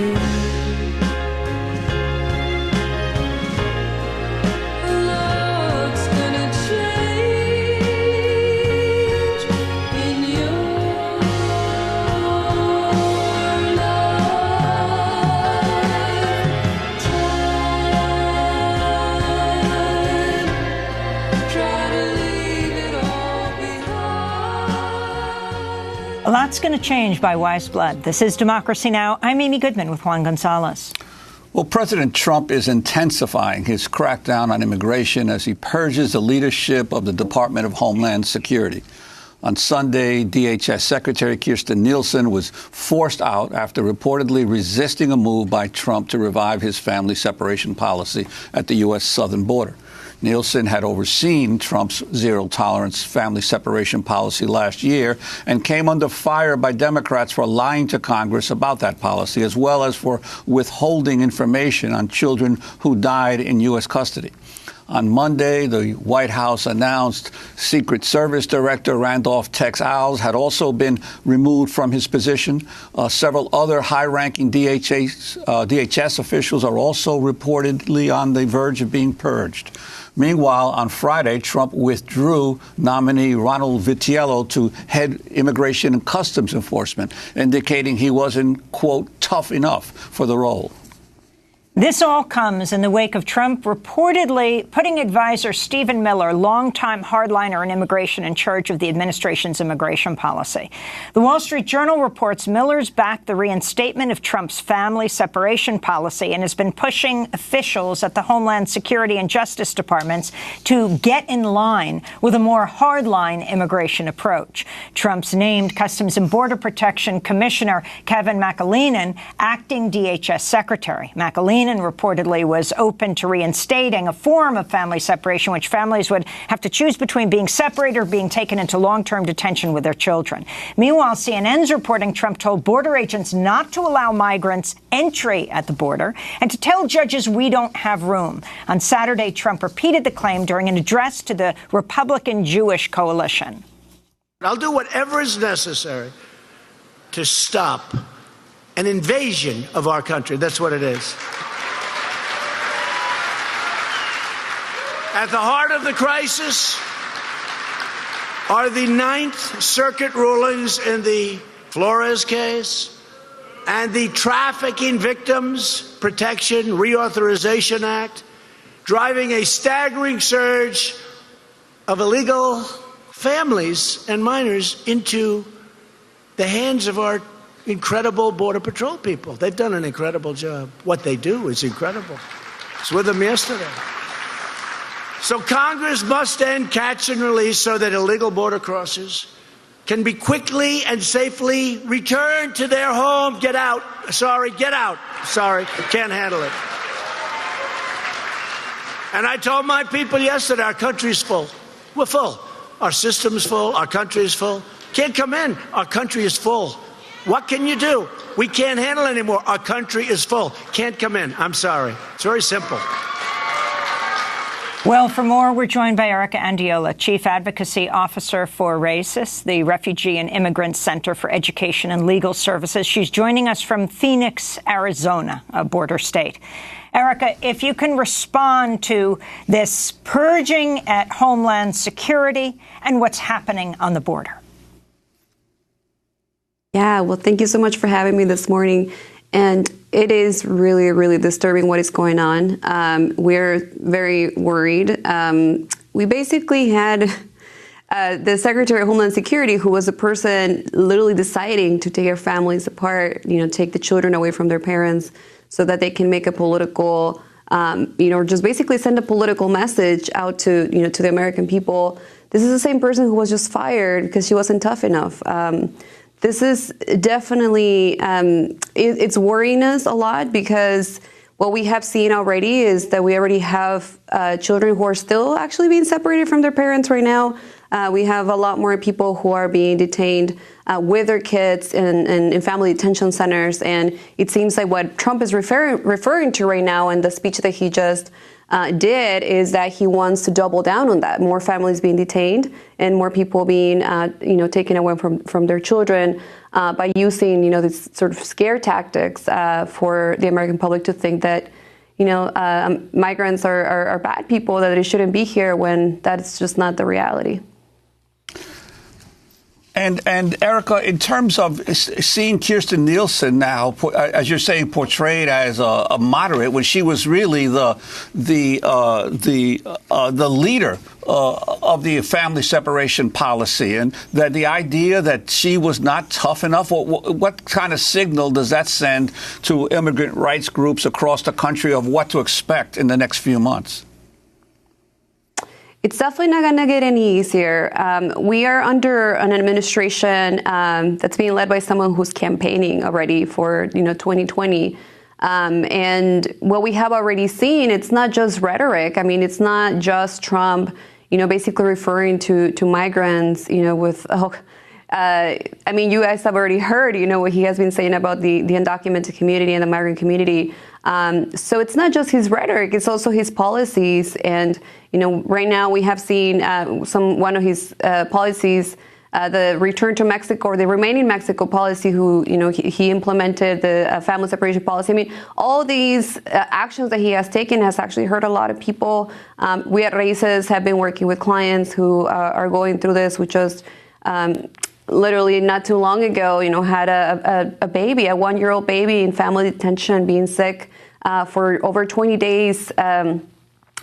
Speaker 9: a lot's gonna change in your life. Try to leave it all behind.
Speaker 1: A lot's going to change by wise blood. This is Democracy Now! I'm Amy Goodman with Juan Gonzalez.
Speaker 7: Well, President Trump is intensifying his crackdown on immigration as he purges the leadership of the Department of Homeland Security. On Sunday, DHS Secretary Kirstjen Nielsen was forced out after reportedly resisting a move by Trump to revive his family separation policy at the U.S. southern border. Nielsen had overseen Trump's zero-tolerance family separation policy last year and came under fire by Democrats for lying to Congress about that policy, as well as for withholding information on children who died in U.S. custody. On Monday, the White House announced Secret Service Director Randolph Tex Alves had also been removed from his position. Several other high-ranking DHS officials are also reportedly on the verge of being purged. Meanwhile, on Friday, Trump withdrew nominee Ronald Vitiello to head Immigration and Customs Enforcement, indicating he wasn't, quote, tough enough for the role.
Speaker 1: This all comes in the wake of Trump reportedly putting advisor Stephen Miller, longtime hardliner in immigration, in charge of the administration's immigration policy. The Wall Street Journal reports Miller's backed the reinstatement of Trump's family separation policy and has been pushing officials at the Homeland Security and Justice Departments to get in line with a more hardline immigration approach. Trump's named Customs and Border Protection Commissioner Kevin McAleenan acting DHS Secretary. McAleenan reportedly was open to reinstating a form of family separation, which families would have to choose between being separated or being taken into long-term detention with their children. Meanwhile, CNN's reporting Trump told border agents not to allow migrants entry at the border and to tell judges we don't have room. On Saturday, Trump repeated the claim during an address to the Republican Jewish coalition.
Speaker 3: I'll do whatever is necessary to stop an invasion of our country. That's what it is. At the heart of the crisis are the Ninth Circuit rulings in the Flores case and the Trafficking Victims Protection Reauthorization Act, driving a staggering surge of illegal families and minors into the hands of our incredible Border Patrol people. They've done an incredible job. What they do is incredible. I was with them yesterday. So Congress must end catch and release so that illegal border crossers can be quickly and safely returned to their home. Get out. Sorry, get out. Sorry, can't handle it. And I told my people yesterday, our country's full. We're full. Our system's full. Our country is full. Can't come in. Our country is full. What can you do? We can't handle it anymore. Our country is full. Can't come in. I'm sorry. It's very simple.
Speaker 1: Well, for more, we're joined by Erica Andiola, Chief Advocacy Officer for RAISIS, the Refugee and Immigrant Center for Education and Legal Services. She's joining us from Phoenix, Arizona, a border state. Erica, if you can respond to this purging at Homeland Security and what's happening on the border.
Speaker 10: Yeah, well, thank you so much for having me this morning. And it is really, really disturbing what is going on. We're very worried. We basically had the Secretary of Homeland Security, who was a person literally deciding to tear families apart, take the children away from their parents so that they can make a political, or just basically send a political message out to, to the American people. This is the same person who was just fired because she wasn't tough enough. This is definitely, it's worrying us a lot because what we have seen already is that we already have children who are still actually being separated from their parents right now. We have a lot more people who are being detained with their kids in family detention centers. And it seems like what Trump is referring to right now in the speech that he just did is that he wants to double down on that. More families being detained and more people being, taken away from their children by using, these sort of scare tactics for the American public to think that, migrants are bad people, that they shouldn't be here when that's just not the reality.
Speaker 7: And Erica, in terms of seeing Kirstjen Nielsen now, as you're saying, portrayed as a moderate, when she was really the leader of the family separation policy, and that the idea that she was not tough enough, what kind of signal does that send to immigrant rights groups across the country of what to expect in the next few months?
Speaker 10: It's definitely not going to get any easier. We are under an administration that's being led by someone who's campaigning already for 2020. And what we have already seen, it's not just rhetoric. I mean, it's not just Trump, basically referring to migrants, with, I mean, you guys have already heard, what he has been saying about the undocumented community and the migrant community. So it's not just his rhetoric, it's also his policies. And, right now we have seen one of his policies, the return to Mexico, or the remain in Mexico policy, he implemented the family separation policy. I mean, all these actions that he has taken has actually hurt a lot of people. We at Raíces have been working with clients who are going through this. We just literally not too long ago, had a baby, a 1-year-old baby in family detention, being sick for over 20 days.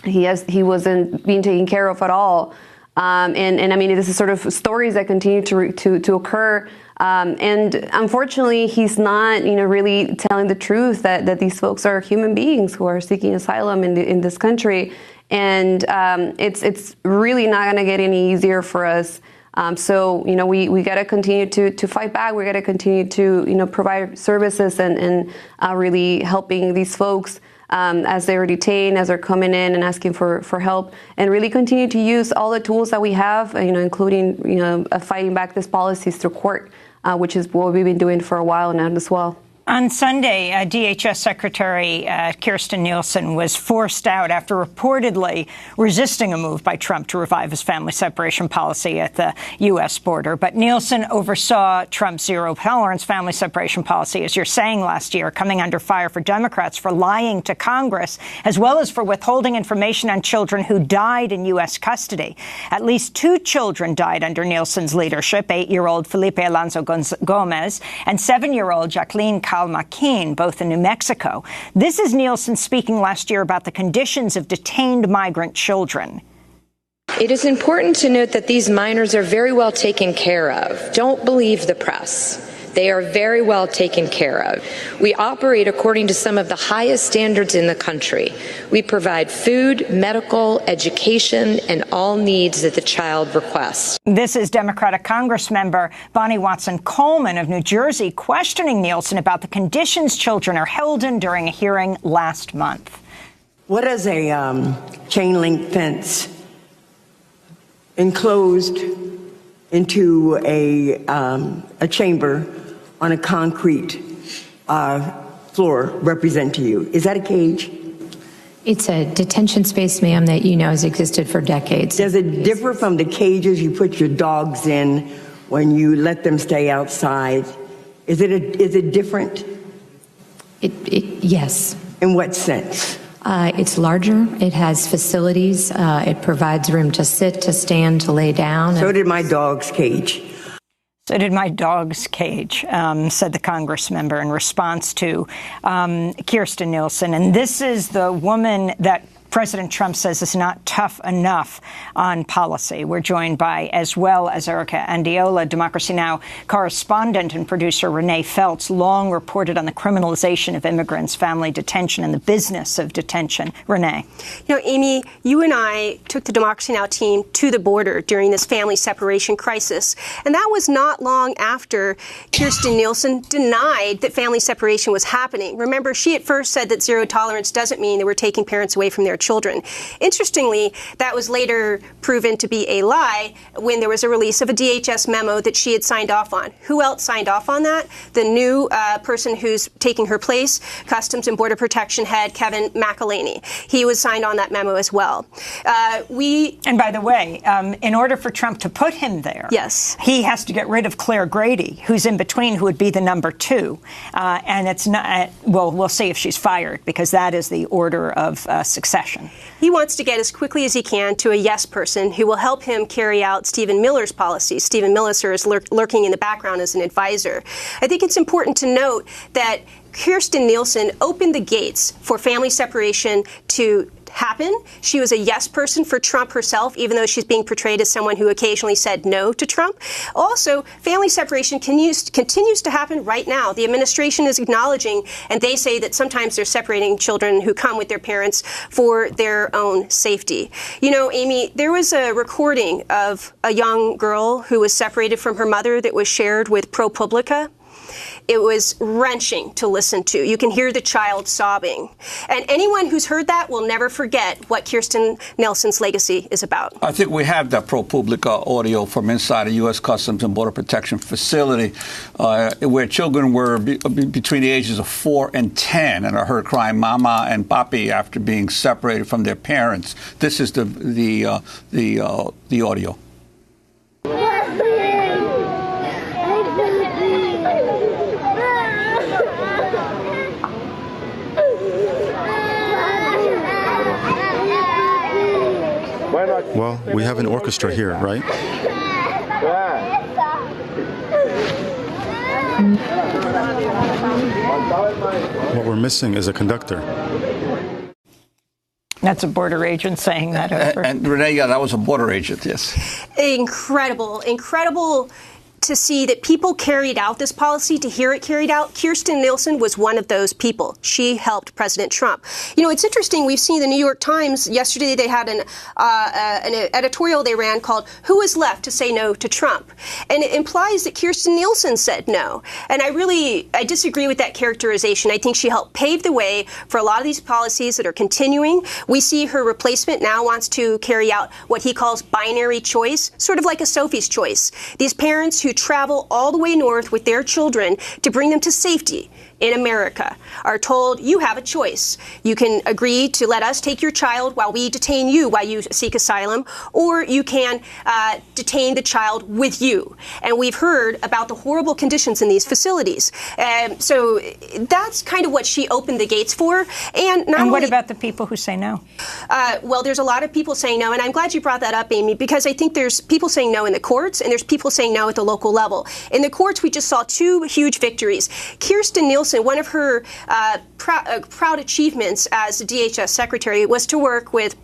Speaker 10: He wasn't being taken care of at all. And I mean, this is sort of stories that continue to occur. And unfortunately, he's not, really telling the truth that these folks are human beings who are seeking asylum in this country. And it's really not going to get any easier for us. So, we got to continue to fight back. We got to continue to, provide services and really helping these folks as they're detained, as they're coming in and asking for help, and really continue to use all the tools that we have, including, fighting back these policies through court, which is what we've been doing for a while now as well.
Speaker 1: On Sunday, DHS Secretary Kirstjen Nielsen was forced out after reportedly resisting a move by Trump to revive his family separation policy at the U.S. border. But Nielsen oversaw Trump's zero-tolerance family separation policy, as you're saying, last year, coming under fire for Democrats for lying to Congress, as well as for withholding information on children who died in U.S. custody. At least 2 children died under Nielsen's leadership, 8-year-old Felipe Alonso Gomez and 7-year-old Jacqueline Calmaquin, both in New Mexico. This is Nielsen speaking last year about the conditions of detained migrant children.
Speaker 11: It is important to note that these minors are very well taken care of. Don't believe the press. They are very well taken care of. We operate according to some of the highest standards in the country. We provide food, medical, education, and all needs that the child requests.
Speaker 1: This is Democratic Congressmember Bonnie Watson-Coleman of New Jersey questioning Nielsen about the conditions children are held in during a hearing last month.
Speaker 12: What is a chain link fence enclosed into a chamber on a concrete floor represent to you? Is that a cage?
Speaker 13: It's a detention space, ma'am, that has existed for decades.
Speaker 12: Does it differ from the cages you put your dogs in when you let them stay outside? Is it different?
Speaker 13: Yes.
Speaker 12: In what sense?
Speaker 13: It's larger. It has facilities. It provides room to sit, to stand, to lay down.
Speaker 12: So did my dog's cage.
Speaker 1: So did my dog's cage, said the Congress member in response to Kirstjen Nielsen. And this is the woman that President Trump says is not tough enough on policy. We're joined by, as well as Erica Andiola, Democracy Now! Correspondent and producer Renee Feltz, long reported on the criminalization of immigrants, family detention, and the business of detention. Renee.
Speaker 14: Amy, you and I took the Democracy Now! Team to the border during this family separation crisis. And that was not long after Kirstjen Nielsen denied that family separation was happening. Remember, she at first said that zero tolerance doesn't mean that we're taking parents away from their children. Interestingly, that was later proven to be a lie when there was a release of a DHS memo that she had signed off on. Who else signed off on that? The new person who's taking her place, Customs and Border Protection head Kevin McElhaney. He was signed on that memo as well.
Speaker 1: And by the way, in order for Trump to put him there,
Speaker 14: yes,
Speaker 1: he has to get rid of Claire Grady, who's in between, who would be the number 2. And it's not, well, we'll see if she's fired, because that is the order of succession.
Speaker 14: He wants to get as quickly as he can to a yes person who will help him carry out Stephen Miller's policies. Stephen Miller is lurking in the background as an advisor. I think it's important to note that Kirstjen Nielsen opened the gates for family separation to happen. She was a yes person for Trump herself, even though she's being portrayed as someone who occasionally said no to Trump. Also, family separation continues to happen right now. The administration is acknowledging, and they say that sometimes they're separating children who come with their parents for their own safety. Amy, there was a recording of a young girl who was separated from her mother that was shared with ProPublica. It was wrenching to listen to. You can hear the child sobbing. And anyone who's heard that will never forget what Kirstjen Nielsen's legacy is about.
Speaker 7: I think we have that ProPublica audio from inside a U.S. Customs and Border Protection facility where children were between the ages of 4 and 10 and are heard crying "Mama" and "Papi" after being separated from their parents. This is the audio.
Speaker 15: Well, we have an orchestra here, right? What we're missing is a conductor.
Speaker 1: That's a border agent saying that over.
Speaker 7: And Renee, yeah, that was a border agent, yes.
Speaker 14: Incredible to see that people carried out this policy, to hear it carried out. Kirstjen Nielsen was one of those people. She helped President Trump. You know, it's interesting. We've seen the New York Times yesterday. They had an editorial they ran called "Who is Left to Say No to Trump?" And it implies that Kirstjen Nielsen said no. And I disagree with that characterization. I think she helped pave the way for a lot of these policies that are continuing. We see her replacement now wants to carry out what he calls binary choice, sort of like a Sophie's Choice. These parents who travel all the way north with their children to bring them to safety in America are told, you have a choice. You can agree to let us take your child while we detain you while you seek asylum, or you can detain the child with you. And we've heard about the horrible conditions in these facilities. So that's kind of what she opened the gates for. And
Speaker 1: what about the people who say no?
Speaker 14: Well, there's a lot of people saying no, and I'm glad you brought that up, Amy, because I think there's people saying no in the courts, and there's people saying no at the local level. In the courts, we just saw 2 huge victories. Kirstjen Nielsen, one of her proud achievements as the DHS secretary was to work with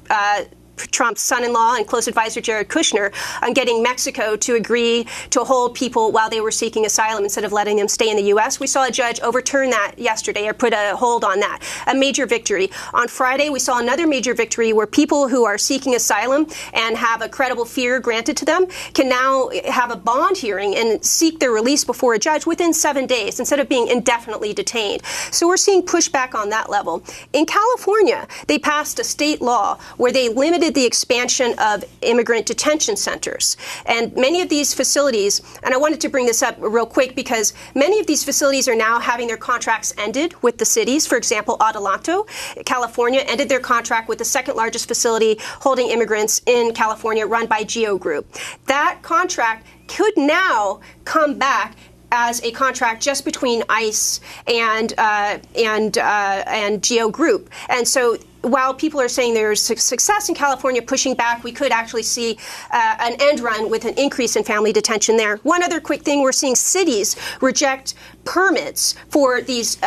Speaker 14: Trump's son-in-law and close advisor Jared Kushner on getting Mexico to agree to hold people while they were seeking asylum instead of letting them stay in the U.S. We saw a judge overturn that yesterday, or put a hold on that. A major victory. On Friday, we saw another major victory where people who are seeking asylum and have a credible fear granted to them can now have a bond hearing and seek their release before a judge within 7 days instead of being indefinitely detained. So we're seeing pushback on that level. In California, they passed a state law where they limited the expansion of immigrant detention centers. And many of these facilities, and I wanted to bring this up real quick because many of these facilities are now having their contracts ended with the cities. For example, Adelanto, California, ended their contract with the second largest facility holding immigrants in California, run by Geo Group. That contract could now come back as a contract just between ICE and Geo Group. And so while people are saying there's success in California pushing back, we could actually see an end run with an increase in family detention there. One other quick thing, we're seeing cities reject permits for these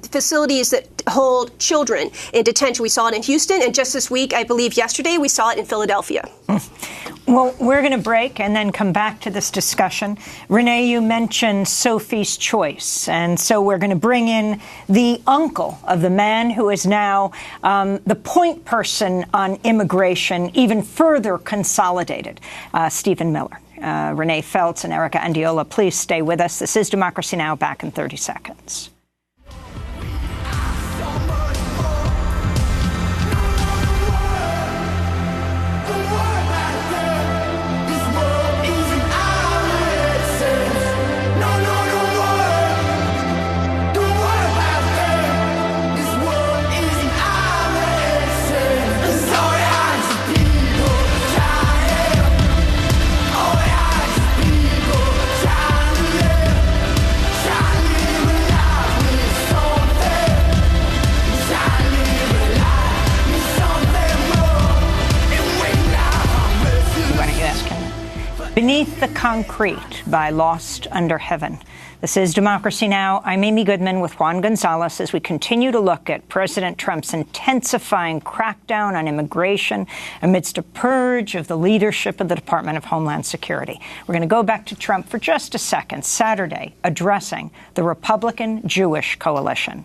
Speaker 14: facilities that hold children in detention. We saw it in Houston, and just this week, I believe yesterday, we saw it in Philadelphia.
Speaker 1: Well, we're going to break and then come back to this discussion. Renee, you mentioned Sophie's Choice, and so we're going to bring in the uncle of the man who is now the point person on immigration, even further consolidated, Stephen Miller. Renee Feltz and Erica Andiola, please stay with us. This is Democracy Now!, back in 30 seconds. Beneath the Concrete by Lost Under Heaven. This is Democracy Now! I'm Amy Goodman with Juan Gonzalez as we continue to look at President Trump's intensifying crackdown on immigration amidst a purge of the leadership of the Department of Homeland Security. We're going to go back to Trump for just a second. Saturday, addressing the Republican-Jewish coalition.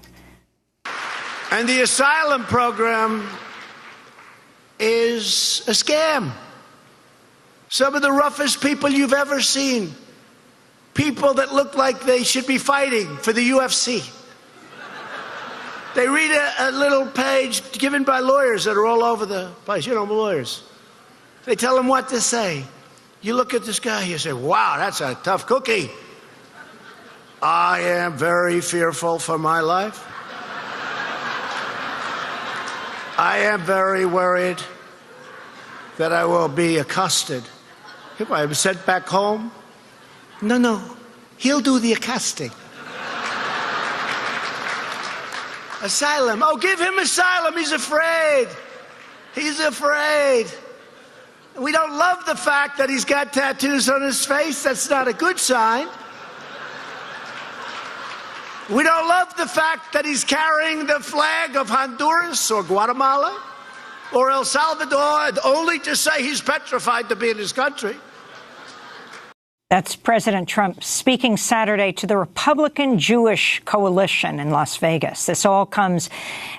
Speaker 3: And the asylum program is a scam. Some of the roughest people you've ever seen. people that look like they should be fighting for the UFC. They read a little page given by lawyers that are all over the place. You know, lawyers. They tell them what to say. You look at this guy, you say, wow, that's a tough cookie. I am very fearful for my life. I am very worried that I will be accosted. If I'm sent back home, no, he'll do the accosting. Asylum. Oh, give him asylum. He's afraid. He's afraid. We don't love the fact that he's got tattoos on his face. That's not a good sign. We don't love the fact that he's carrying the flag of Honduras or Guatemala or El Salvador, only to say he's petrified to be in his country.
Speaker 1: That's President Trump speaking Saturday to the Republican Jewish coalition in Las Vegas. This all comes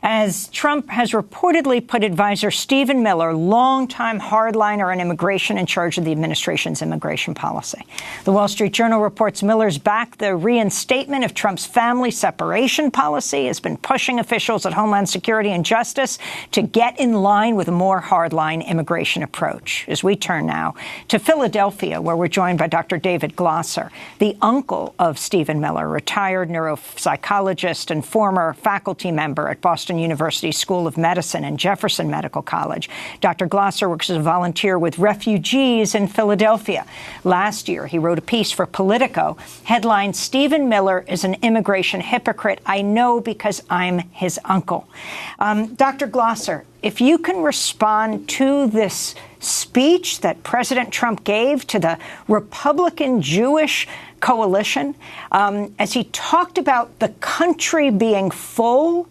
Speaker 1: as Trump has reportedly put advisor Stephen Miller, longtime hardliner on immigration, in charge of the administration's immigration policy. The Wall Street Journal reports Miller's backed the reinstatement of Trump's family separation policy, has been pushing officials at Homeland Security and Justice to get in line with a more hardline immigration approach. As we turn now to Philadelphia, where we're joined by Dr. David Glosser, the uncle of Stephen Miller, retired neuropsychologist and former faculty member at Boston University School of Medicine and Jefferson Medical College. Dr. Glosser works as a volunteer with refugees in Philadelphia. Last year, he wrote a piece for Politico headlined, "Stephen Miller is an immigration hypocrite. I know because I'm his uncle." Dr. Glosser, if you can respond to this speech that President Trump gave to the Republican Jewish coalition, as he talked about the country being full,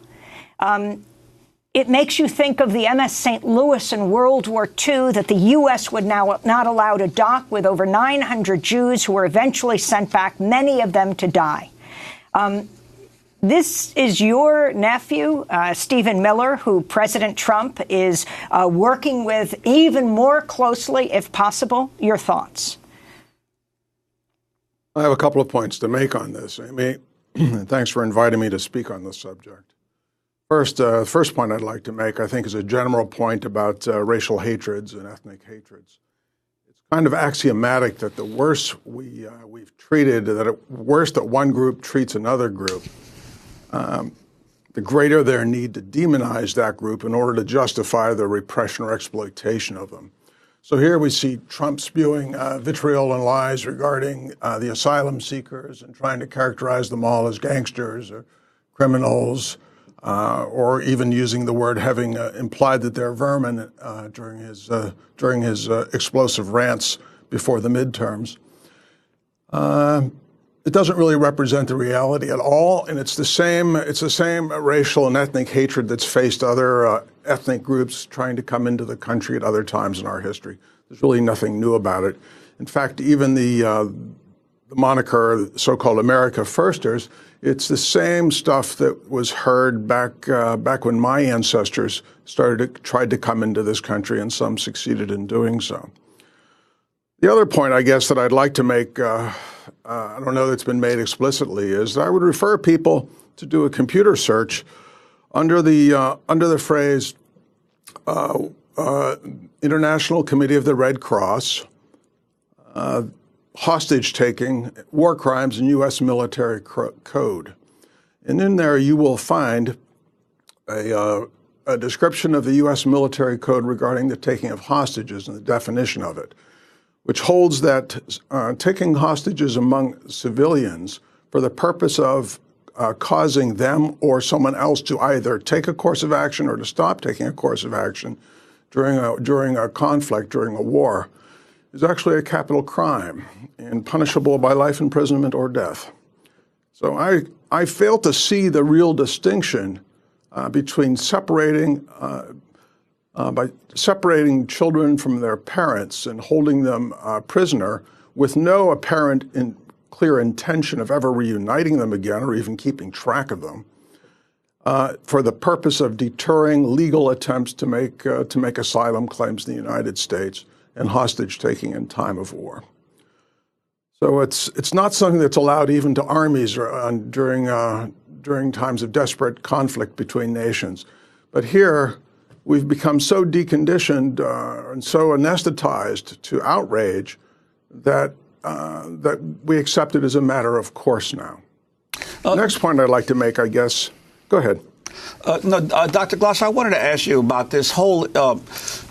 Speaker 1: it makes you think of the MS St. Louis in World War II, that the U.S. would now not allow to dock with over 900 Jews who were eventually sent back, many of them to die. This is your nephew, Stephen Miller, who President Trump is working with even more closely, if possible. Your thoughts?
Speaker 16: I have a couple of points to make on this, Amy. Thanks for inviting me to speak on this subject. First point I'd like to make, I think, is a general point about racial hatreds and ethnic hatreds. It's kind of axiomatic that the worse we've treated, worse that one group treats another group, the greater their need to demonize that group in order to justify the repression or exploitation of them. So here we see Trump spewing vitriol and lies regarding the asylum seekers and trying to characterize them all as gangsters or criminals, or even using the word, having implied that they're vermin during his explosive rants before the midterms. It doesn't really represent the reality at all, and it's the same racial and ethnic hatred that's faced other ethnic groups trying to come into the country at other times in our history. There's really nothing new about it. In fact, even the moniker, so-called America Firsters, it's the same stuff that was heard back when my ancestors tried to come into this country, and some succeeded in doing so. The other point, I guess, that I'd like to make, I don't know that it's been made explicitly, is I would refer people to do a computer search under the phrase International Committee of the Red Cross, hostage-taking, war crimes, and U.S. military code. And in there you will find a description of the U.S. military code regarding the taking of hostages and the definition of it, which holds that taking hostages among civilians for the purpose of causing them or someone else to either take a course of action or to stop taking a course of action during a conflict, during a war, is actually a capital crime and punishable by life imprisonment or death. So I fail to see the real distinction between by separating children from their parents and holding them prisoner with no apparent clear intention of ever reuniting them again or even keeping track of them, for the purpose of deterring legal attempts to make asylum claims in the United States and hostage taking in time of war. So it's not something that's allowed even to armies during times of desperate conflict between nations. But here, we've become so deconditioned and so anesthetized to outrage that we accept it as a matter of course now. Next point I'd like to make, I guess. Go ahead.
Speaker 7: Dr. Glasser, I wanted to ask you about this whole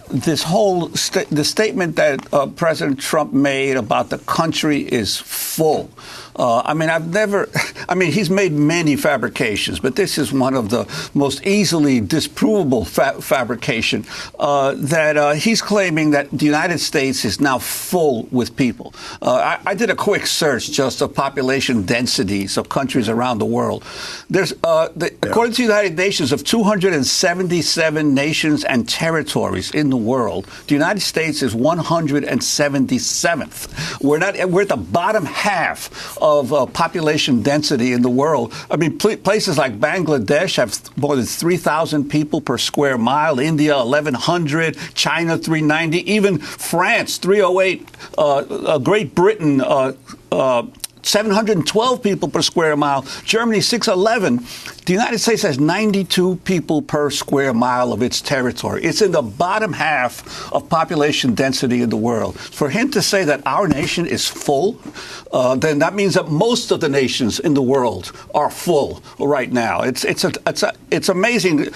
Speaker 7: the statement that President Trump made about the country is full. He's made many fabrications, but this is one of the most easily disprovable fabrication that he's claiming that the United States is now full with people. I did a quick search just of population densities of countries around the world. There's, according to the United Nations, of 277 nations and territories in the world, the United States is 177th. We're at the bottom half of population density in the world. I mean, places like Bangladesh have more than 3,000 people per square mile, India 1,100, China 390, even France 308, Great Britain 712 people per square mile, Germany 611. The United States has 92 people per square mile of its territory. It's in the bottom half of population density in the world. For him to say that our nation is full, then that means that most of the nations in the world are full right now. It's amazing.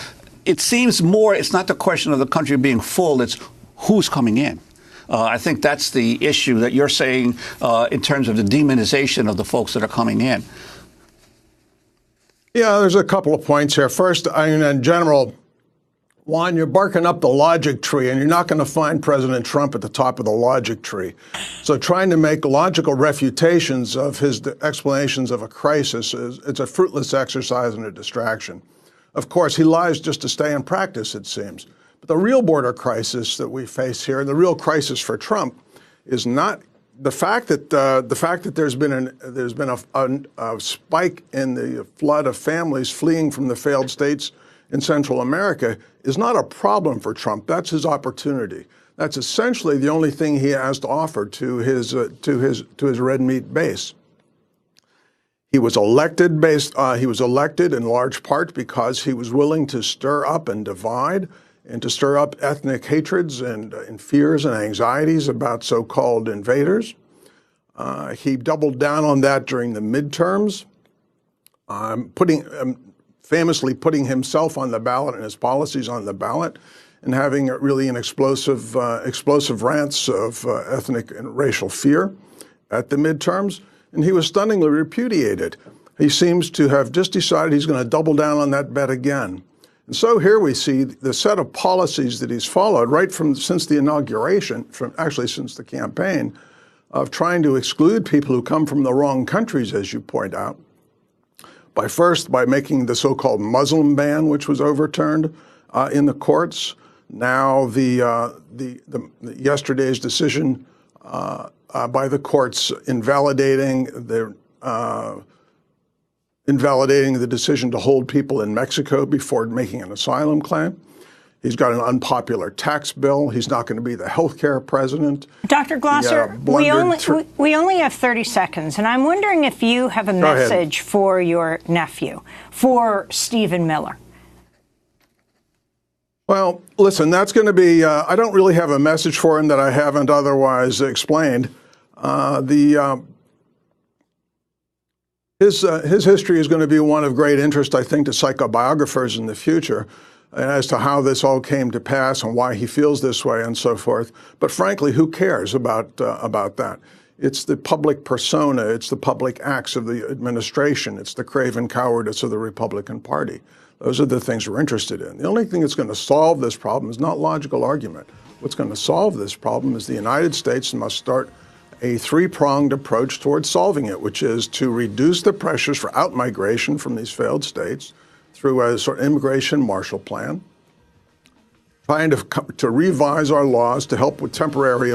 Speaker 7: It seems more, it's not the question of the country being full, it's who's coming in. I think that's the issue that you're saying in terms of the demonization of the folks that are coming in.
Speaker 16: Yeah, there's a couple of points here. First, in general, Juan, you're barking up the logic tree, and you're not going to find President Trump at the top of the logic tree. So trying to make logical refutations of his explanations of a crisis, it's a fruitless exercise and a distraction. Of course, he lies just to stay in practice, it seems. But the real border crisis that we face here, and the real crisis for Trump, is not the fact that there's been a spike in the flood of families fleeing from the failed states in Central America is not a problem for Trump. That's his opportunity. That's essentially the only thing he has to offer to his red meat base. He was elected in large part because he was willing to stir up and divide, and to stir up ethnic hatreds and fears and anxieties about so-called invaders. He doubled down on that during the midterms, famously putting himself on the ballot and his policies on the ballot, and having really an explosive rants of ethnic and racial fear at the midterms. And he was stunningly repudiated. He seems to have just decided he's going to double down on that bet again. And so here we see the set of policies that he's followed right since the inauguration, since the campaign, of trying to exclude people who come from the wrong countries, as you point out, by making the so-called Muslim ban, which was overturned in the courts. Now yesterday's decision by the courts invalidating the decision to hold people in Mexico before making an asylum claim. He's got an unpopular tax bill. He's not going to be the health care president.
Speaker 1: Dr. Glasser, we only have 30 seconds, and I'm wondering if you have a message for your nephew, for Stephen Miller.
Speaker 16: Well, listen, that's going to be, I don't really have a message for him that I haven't otherwise explained. His history is going to be one of great interest, I think, to psychobiographers in the future as to how this all came to pass and why he feels this way and so forth. But frankly, who cares about that? It's the public persona. It's the public acts of the administration. It's the craven cowardice of the Republican Party. Those are the things we're interested in. The only thing that's going to solve this problem is not logical argument. What's going to solve this problem is the United States must start a three-pronged approach towards solving it, which is to reduce the pressures for out-migration from these failed states through a sort of immigration Marshall Plan, trying to revise our laws to help with temporary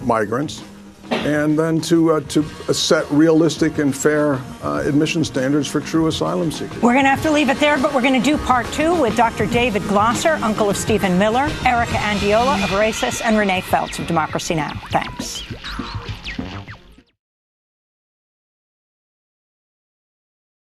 Speaker 16: migrants, and then to set realistic and fair admission standards for true asylum seekers.
Speaker 1: We're going to have to leave it there, but we're going to do part 2 with Dr. David Glasser, uncle of Stephen Miller, Erica Andiola of Racis, and Renee Feltz of Democracy Now! Thanks.